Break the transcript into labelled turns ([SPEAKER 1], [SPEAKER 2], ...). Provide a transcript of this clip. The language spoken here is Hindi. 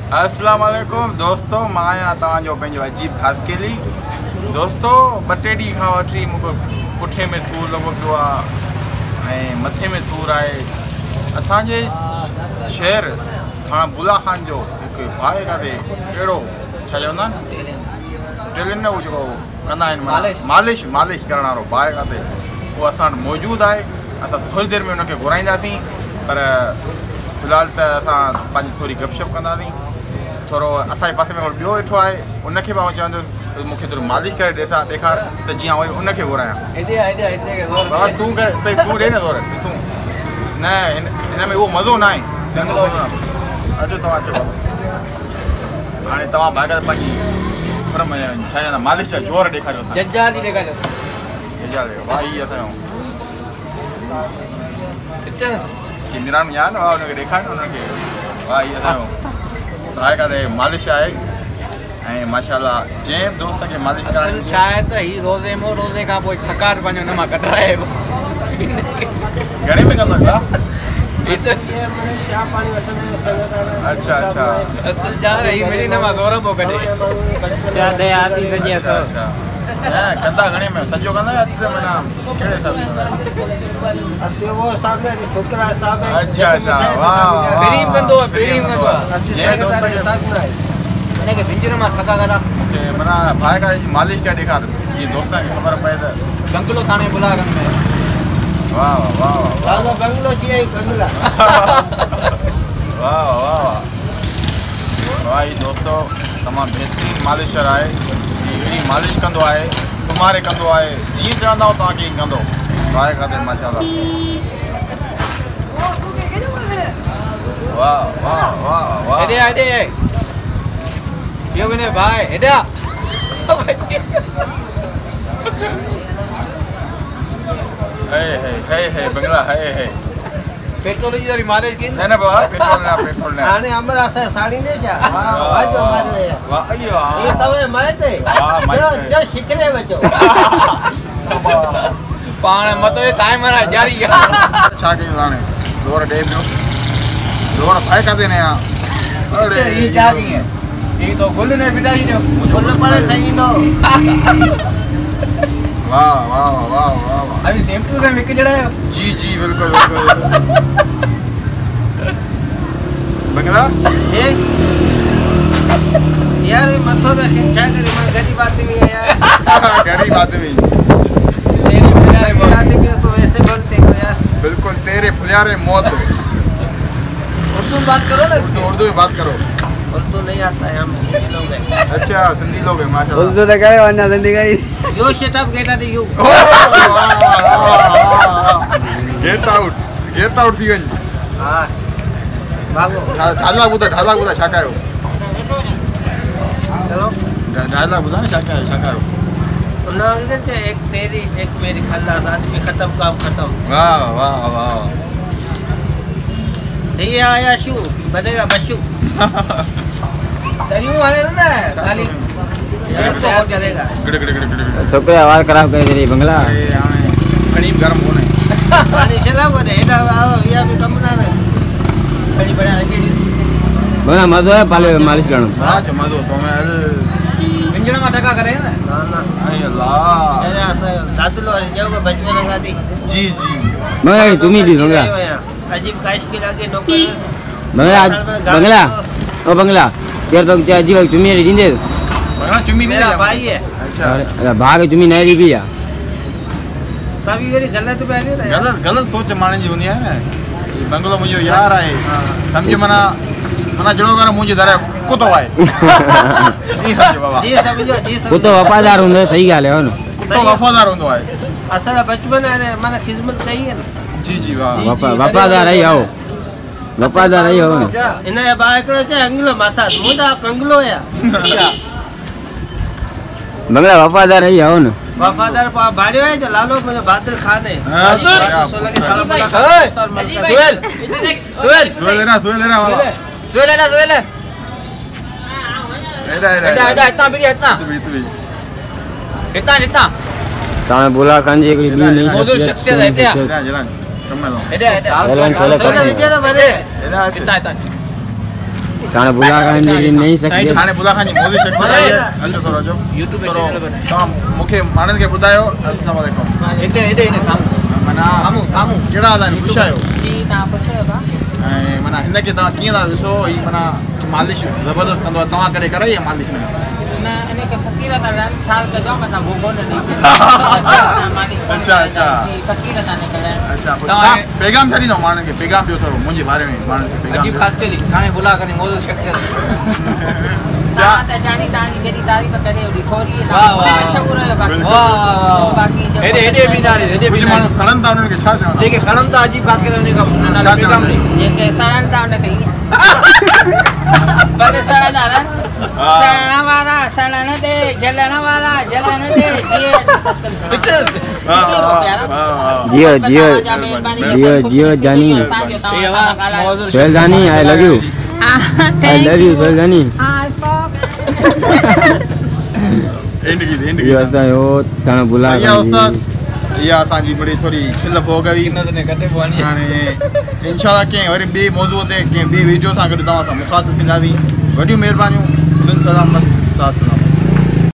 [SPEAKER 1] अस्सलाम वालेकुम दोस्तों, मां आहियां तव्हांजो पंहिंजो अजीब ख़ासकेली। दोस्तों, ॿ टे ॾींहं खां वठी मूंखे पुठे में सूरु लॻो पियो आहे ऐं मथे में सूरु आहे। असांजे शहर थाणा बुला खान जो हिकु भाई काथे अहिड़ो छा चवंदा आहिनि टेलिन न, उहो जेको कंदा आहिनि मालिश करण वारो भाई काथे, उहो असां वटि मौजूदु आहे। असां थोरी देरि में हुनखे घुराईंदासीं, पर फ़िलहाल त असां पंहिंजी थोरी गपशप कंदासीं। थोरो असांजे पासे में ॿियो वेठो आहे, उनखे बि आउं चवंदुसि मूंखे थोरो मालिश करे ॾेखार त जीअं वरी उनखे घुरायां। बाबा तूं करे तूं ॾे न ज़ोर ॾिसूं न, हिन में उहो मज़ो न आहे। अचो तव्हां अचो बाबा, हाणे तव्हां भाॻा पंहिंजी छा चवंदा मालिश जा जोर ॾेखारियो। वाह, हीअ असांजो निरान या न, हुनखे ॾेखारियो हुनखे। वाह, हीअ असांजो भाई काथे मालिश आहे ऐं माशाल्लाह जंहिं दोस्त खे मालिश करणु
[SPEAKER 2] छा आहे त हीअ रोज़े खां पोइ थकान पंहिंजो हिन मां कढाए
[SPEAKER 1] घणे में कंदो छा? अच्छा कंदा घणे में सॼो कंदा माना कहिड़े हिसाब सां? अच्छा वाह माना भाई का मालिश क्या ॾेखार जीअं दोस्तनि खे ख़बर पए त।
[SPEAKER 2] बंगलो थाणे बुलागंज में।
[SPEAKER 1] वाह वाह वाह
[SPEAKER 3] बंगलो जी बंगला।
[SPEAKER 1] वाह वाह वाह, दोस्तों तमामु बहितरीनु मालिशर आहे। अहिड़ी मालिश कंदो आहे, सुमारे कंदो आहे, जीअं चवंदा तव्हांखे ईअं कंदो। भाई काथे माशाल्लाह। वाह वाह वाह वाह,
[SPEAKER 2] यो बने भाई एडा
[SPEAKER 1] है बंगला है
[SPEAKER 2] पेट्रोल जी वाली मालिश की
[SPEAKER 1] है ना बाबा। पेट्रोल ने
[SPEAKER 3] आने हमरा से साड़ी ने जा। वाह जो मारे
[SPEAKER 1] वाह अयो
[SPEAKER 3] ये तवे मायते जो शिकरे बचो
[SPEAKER 2] पाण मत टाइम मरा जारी
[SPEAKER 1] छा कयो हाणे जोर दे पियो जोर भाई का देने आ।
[SPEAKER 2] अरे ये छा की है ये तो गुल ने बिठाई जो
[SPEAKER 3] गुल पर सही दो।
[SPEAKER 1] वाह वाह वाह वाह,
[SPEAKER 2] अभी शैम्पू से मिक जड़ा है।
[SPEAKER 1] जी बिल्कुल बंगला
[SPEAKER 3] ये यार मथो में खिंचा करे मैं गरीब आदमी है यार।
[SPEAKER 1] गरीब आदमी
[SPEAKER 3] तेरे प्यारे आदमी तो वैसे बोलते हो यार।
[SPEAKER 1] बिल्कुल तेरे फुलियारे मौत।
[SPEAKER 3] उर्दू में बात करो ना।
[SPEAKER 1] उर्दू में बात करो।
[SPEAKER 3] उर्दू नहीं आता है, हम हिंदी लोग हैं।
[SPEAKER 1] अच्छा सिंधी लोग हैं माशाल्लाह।
[SPEAKER 2] उर्दू तो कहे वरना सिंधी कही
[SPEAKER 3] यो shut up get out you.
[SPEAKER 1] Get out थी वञ।
[SPEAKER 3] हां भागो
[SPEAKER 1] ढाला बुधा छा कयो?
[SPEAKER 3] चलो
[SPEAKER 1] ढाला बुधा ने छा कयो?
[SPEAKER 3] उन्होंने कहा एक तेरी एक मेरी खल्लास आदमी खत्म काम खत्म।
[SPEAKER 1] वाह वाह वाह,
[SPEAKER 3] ये आया शू बनेगा बशू।
[SPEAKER 2] तरियो वाले ना खाली
[SPEAKER 3] ये तो हो करेगा।
[SPEAKER 2] छोकरे आवाज खराब करे तेरी बंगला
[SPEAKER 1] ए हाणे करीब गरम कोने
[SPEAKER 3] पानी चला वो ने एडा या भी कम ना ने
[SPEAKER 2] बड़ी बड़ा लगी
[SPEAKER 4] बना मजो है पाले मालिश करनो।
[SPEAKER 1] हां जो मजो तो मैं
[SPEAKER 2] इंजन में टका करे ना।
[SPEAKER 3] ना
[SPEAKER 1] अरे अल्लाह
[SPEAKER 3] अरे ऐसा सादलो जो को बचवे लगा दी।
[SPEAKER 1] जी
[SPEAKER 4] मैं तुम्ही दी बंगला
[SPEAKER 3] अजीब काश के लागे नौकर
[SPEAKER 4] बंगला ओ बंगला यार तो क्या अजीब तुम्ही री जिंदे
[SPEAKER 1] बंगला चुम्मी
[SPEAKER 3] मेरा भाई है।
[SPEAKER 1] अच्छा
[SPEAKER 4] अरे भाग तुम्ही नहीं दी भैया
[SPEAKER 3] तभी मेरी गलत बात है ना।
[SPEAKER 1] गलत सोच माने जी हुंदी है ना। बंगलो मुझे यार है समझ मना जड़ो कर मुझे दरे कुतो है। जी हां बाबा
[SPEAKER 3] जी समझो
[SPEAKER 4] वो तो वफादार होंगे। सही गाल है ना,
[SPEAKER 1] कुतो वफादार होंदो है।
[SPEAKER 3] असल बचपन है माने खिदमत कही है ना।
[SPEAKER 1] जी वाह
[SPEAKER 4] वफादार ही आओ वफादार ही हो ना।
[SPEAKER 3] इन या बाय करे चे अंगलो मासा मुदा कंगलो या। अच्छा
[SPEAKER 4] बंगला वफादार ही आओ ना।
[SPEAKER 3] वफादार पा भाड़ियो है जो लालो में भाद्र खाने।
[SPEAKER 1] हां
[SPEAKER 3] 16 के थाला बोला खा
[SPEAKER 1] सुहेल लेना वाला
[SPEAKER 2] सुहेल
[SPEAKER 1] एडा
[SPEAKER 2] इतना भी इतना
[SPEAKER 4] ताने बोला खान जी एकड़ी बी नहीं
[SPEAKER 2] मौजूद शख्सियत है क्या?
[SPEAKER 1] जलान कम में लो
[SPEAKER 2] एडा
[SPEAKER 4] चलन चले
[SPEAKER 3] वीडियो तो बने
[SPEAKER 2] इतना
[SPEAKER 4] थाने बुला खान जी नहीं सकते
[SPEAKER 1] थाने बुला खान जी मोदी शख्स आहे अचो थोरो जो
[SPEAKER 2] YouTube पे चैनल बनाए
[SPEAKER 1] तव्हां मूंखे माण्हुनि खे ॿुधायो अस्सलाम वालेकुम
[SPEAKER 2] हेॾे
[SPEAKER 1] माना
[SPEAKER 2] साम्हूं
[SPEAKER 1] कहिड़ा हाल आहिनि ख़ुशि आहियो
[SPEAKER 5] जी तव्हां ख़ुशि आहियो भाउ
[SPEAKER 1] ऐं माना हिनखे तव्हां कीअं था ॾिसो हीअ माना मालिश ज़बरदस्त कंदो आहे तव्हां करे कराई आहे मालिश में
[SPEAKER 5] न इनखे फ़क़ीर था लहनि ख़्यालु कजो मथां भूगो न ॾेई
[SPEAKER 1] अच्छा अच्छा
[SPEAKER 5] फ़क़ीर था निकिरनि
[SPEAKER 1] अच्छा पोइ छा पैगाम छा ॾींदव माण्हुनि खे पैगाम ॾियो थोरो मुंहिंजे बारे में माण्हुनि खे पैगाम
[SPEAKER 2] अजीब
[SPEAKER 1] ॾियो।
[SPEAKER 2] खास के लिए थाने बुला कर मौजूद शख्सियत
[SPEAKER 5] तव्हां त जानी तव्हांजी जहिड़ी तारीफ़ करे ओॾी थोरी
[SPEAKER 2] वाह, वाह।
[SPEAKER 5] मशहूरु आहे बाक़ी
[SPEAKER 2] वाह, वाह, वाह।
[SPEAKER 5] बाक़ी
[SPEAKER 2] हेॾे बि ना हेॾे बि
[SPEAKER 1] कुझु माण्हू खणनि था उन्हनि खे छा चवंदा
[SPEAKER 2] जेके खणनि था अजीब खास के उन्हें का नाले पैगाम नहीं
[SPEAKER 5] जेके सड़नि था उनखे ईअं भले सड़ंदा रहनि सड़ण वारा सड़ण दे जलण वारा जलण दे
[SPEAKER 4] जियो जियो जियो जानी सोहेल जानी आई लव यू सोहेल जानी इहो असांजो थाने बुला
[SPEAKER 1] इहा उस्ताद इहा असांजी बड़ी थोरी छिल पोइ गई
[SPEAKER 2] ने कटे पानी
[SPEAKER 1] हाणे इंशाल्लाह कंहिं वरी ॿिए मौज़ूअ ते कंहिं ॿिए वीडियो सां गॾु तव्हां सां मुखातिब थींदासीं वॾियूं महिरबानियूं सिंध सलामत साथ सलामत